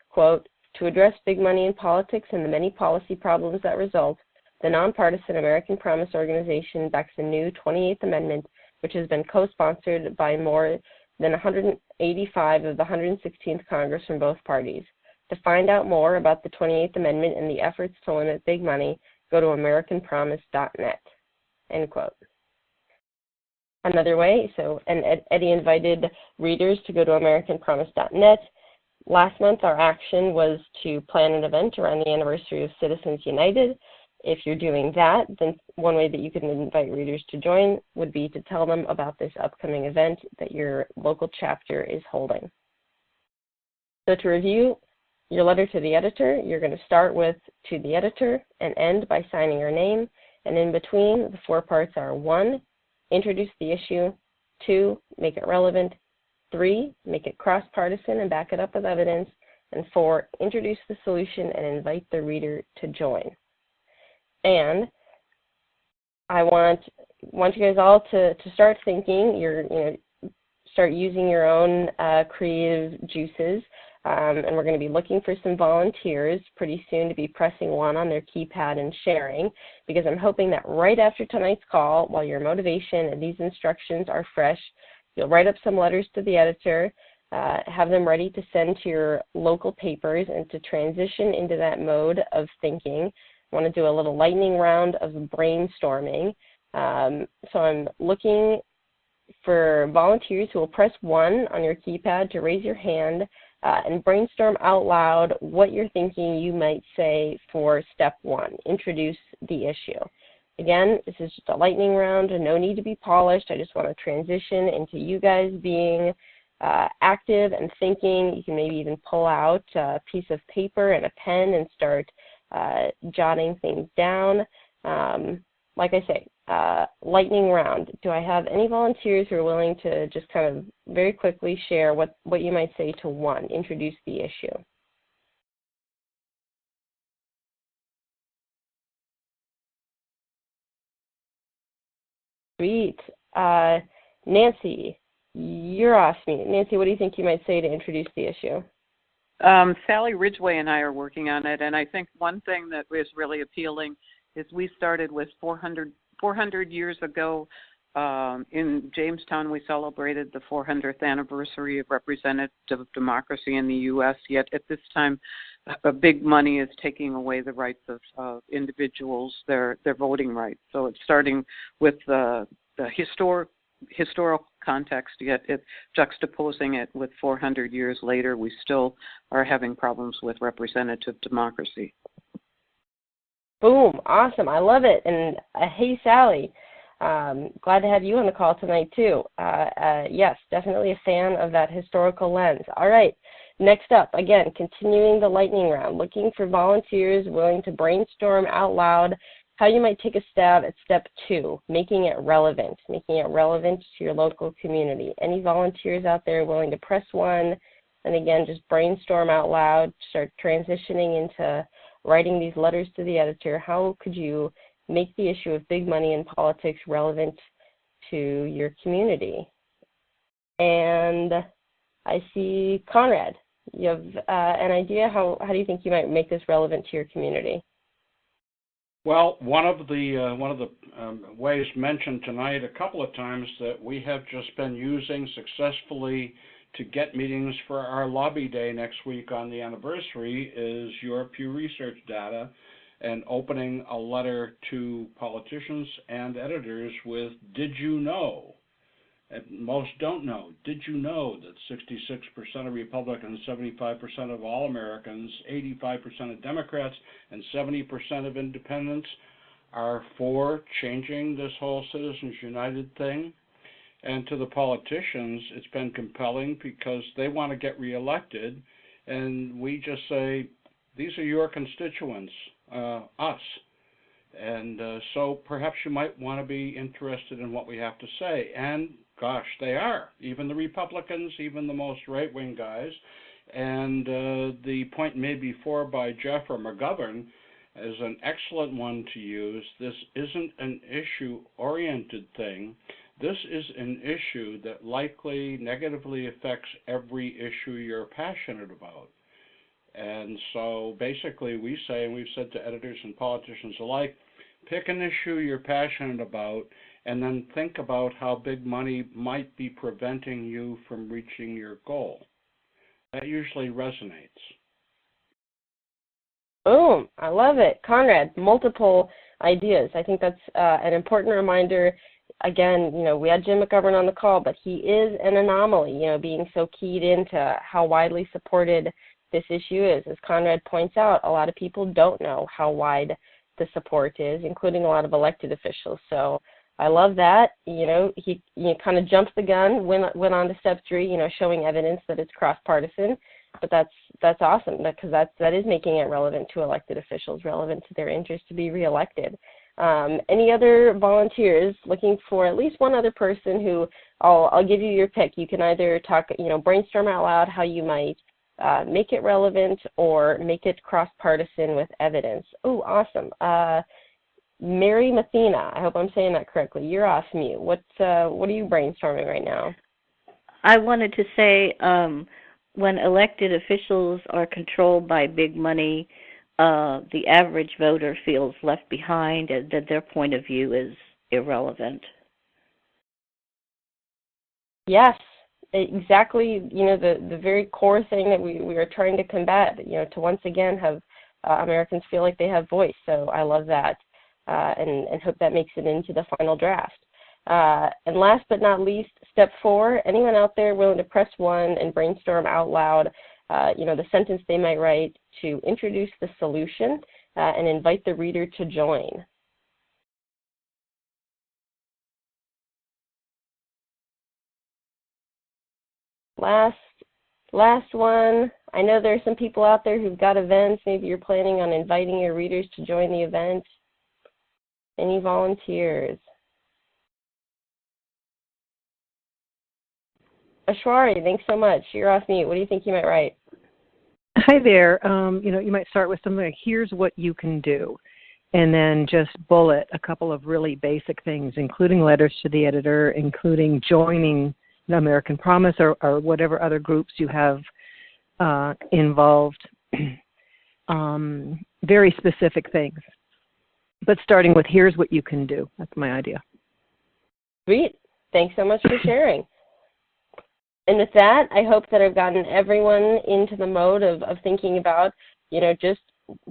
quote, To address big money in politics and the many policy problems that result, the nonpartisan American Promise Organization backs the new 28th Amendment, which has been co-sponsored by more than 185 of the 116th Congress from both parties. To find out more about the 28th Amendment and the efforts to limit big money, go to americanpromise.net. End quote. Another way, and Eddie invited readers to go to americanpromise.net. Last month, our action was to plan an event around the anniversary of Citizens United. If you're doing that, then one way that you can invite readers to join would be to tell them about this upcoming event that your local chapter is holding. So to review your letter to the editor, you're going to start with "to the editor" and end by signing your name. And in between, the 4 parts are: 1, introduce the issue; 2, make it relevant; 3, make it cross-partisan and back it up with evidence; and 4, introduce the solution and invite the reader to join. And I want you guys all to start thinking. Start using your own creative juices. And we're going to be looking for some volunteers pretty soon to be pressing 1 on their keypad and sharing, because I'm hoping that right after tonight's call, while your motivation and these instructions are fresh, you'll write up some letters to the editor, have them ready to send to your local papers, and to transition into that mode of thinking. I want to do a little lightning round of brainstorming. So I'm looking for volunteers who will press 1 on your keypad to raise your hand and brainstorm out loud what you're thinking you might say for step 1, introduce the issue. Again, this is just a lightning round, no need to be polished. I just want to transition into you guys being active and thinking. You can maybe even pull out a piece of paper and a pen and start jotting things down. Like I say, lightning round. Do I have any volunteers who are willing to just kind of very quickly share what you might say to 1, introduce the issue? Sweet. Nancy, you're off mute. Nancy, what do you think you might say to introduce the issue? Sally Ridgway and I are working on it, and I think one thing that is really appealing is we started with 400 years ago. In Jamestown, we celebrated the 400th anniversary of representative democracy in the U.S., yet at this time, big money is taking away the rights of individuals, their voting rights. So it's starting with the historical context, yet juxtaposing it with 400 years later, we still are having problems with representative democracy. Boom. Awesome. I love it. And hey, Sally, glad to have you on the call tonight, too. Yes, definitely a fan of that historical lens. All right. Next up, again, continuing the lightning round, looking for volunteers willing to brainstorm out loud how you might take a stab at step 2, making it relevant to your local community. Any volunteers out there willing to press 1, and again, just brainstorm out loud, start transitioning into writing these letters to the editor? How could you make the issue of big money in politics relevant to your community? And I see Conrad. You have an idea? How do you think you might make this relevant to your community? Well, one of the ways mentioned tonight a couple of times that we have just been using successfully to get meetings for our lobby day next week on the anniversary is your Pew Research data and opening a letter to politicians and editors with "Did you know?" And most don't know. Did you know that 66% of Republicans, 75% of all Americans, 85% of Democrats, and 70% of independents are for changing this whole Citizens United thing? And to the politicians, it's been compelling because they want to get reelected, and we just say, these are your constituents, us. And so perhaps you might want to be interested in what we have to say. And gosh, they are. Even the Republicans, even the most right-wing guys. And the point made before by Jeff or McGovern is an excellent one to use. This isn't an issue-oriented thing. This is an issue that likely negatively affects every issue you're passionate about. And so basically we say, and we've said to editors and politicians alike, pick an issue you're passionate about and then think about how big money might be preventing you from reaching your goal. That usually resonates. Boom, I love it. Conrad, multiple ideas. I think that's an important reminder. Again, we had Jim McGovern on the call, but he is an anomaly, being so keyed into how widely supported this issue is. As Conrad points out, a lot of people don't know how wide the support is, including a lot of elected officials. So I love that. He kind of jumped the gun, went on to step 3, showing evidence that it's cross-partisan. But that's awesome, because that is making it relevant to elected officials, relevant to their interest to be reelected. Any other volunteers looking for at least one other person who I'll give you your pick. You can either talk, brainstorm out loud how you might make it relevant or make it cross-partisan with evidence. Oh, awesome. Mary Mathena, I hope I'm saying that correctly. You're off mute. What are you brainstorming right now? I wanted to say when elected officials are controlled by big money, the average voter feels left behind and that their point of view is irrelevant. Yes, Exactly, the very core thing that we are trying to combat, to once again have Americans feel like they have voice. So I love that and hope that makes it into the final draft. And last but not least, step 4, anyone out there willing to press 1 and brainstorm out loud, the sentence they might write to introduce the solution and invite the reader to join. Last one. I know there are some people out there who've got events. Maybe you're planning on inviting your readers to join the event. Any volunteers? Ashwari, thanks so much. You're off mute. What do you think you might write? Hi there. You might start with something like, here's what you can do. And then just bullet a couple of really basic things, including letters to the editor, including joining the American Promise or whatever other groups you have involved. Very specific things. But starting with, here's what you can do. That's my idea. Sweet. Thanks so much for sharing. And with that, I hope that I've gotten everyone into the mode of thinking about, just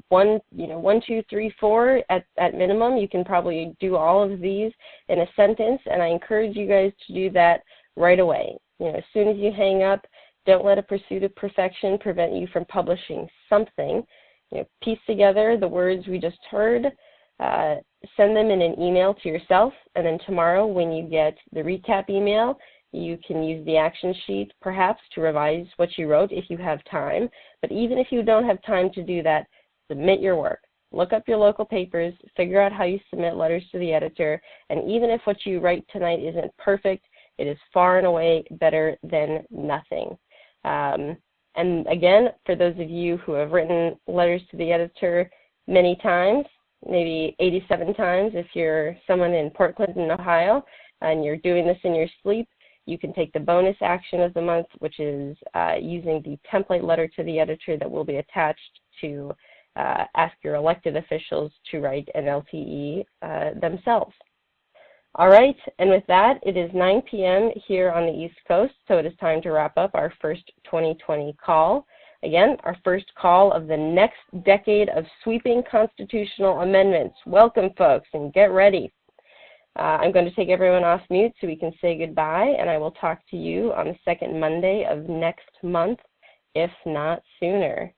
1, 2, 3, 4 at minimum. You can probably do all of these in a sentence, and I encourage you guys to do that right away. As soon as you hang up, don't let a pursuit of perfection prevent you from publishing something. Piece together the words we just heard, send them in an email to yourself, and then tomorrow when you get the recap email, you can use the action sheet perhaps to revise what you wrote if you have time. But even if you don't have time to do that, submit your work. Look up your local papers, figure out how you submit letters to the editor, and even if what you write tonight isn't perfect, it is far and away better than nothing. And again, for those of you who have written letters to the editor many times, maybe 87 times if you're someone in Port Clinton, Ohio, and you're doing this in your sleep, you can take the bonus action of the month, which is using the template letter to the editor that will be attached to ask your elected officials to write an LTE themselves. All right, and with that, it is 9 p.m. here on the East Coast, so it is time to wrap up our first 2020 call. Again, our first call of the next decade of sweeping constitutional amendments. Welcome, folks, and get ready. I'm going to take everyone off mute so we can say goodbye, and I will talk to you on the second Monday of next month, if not sooner.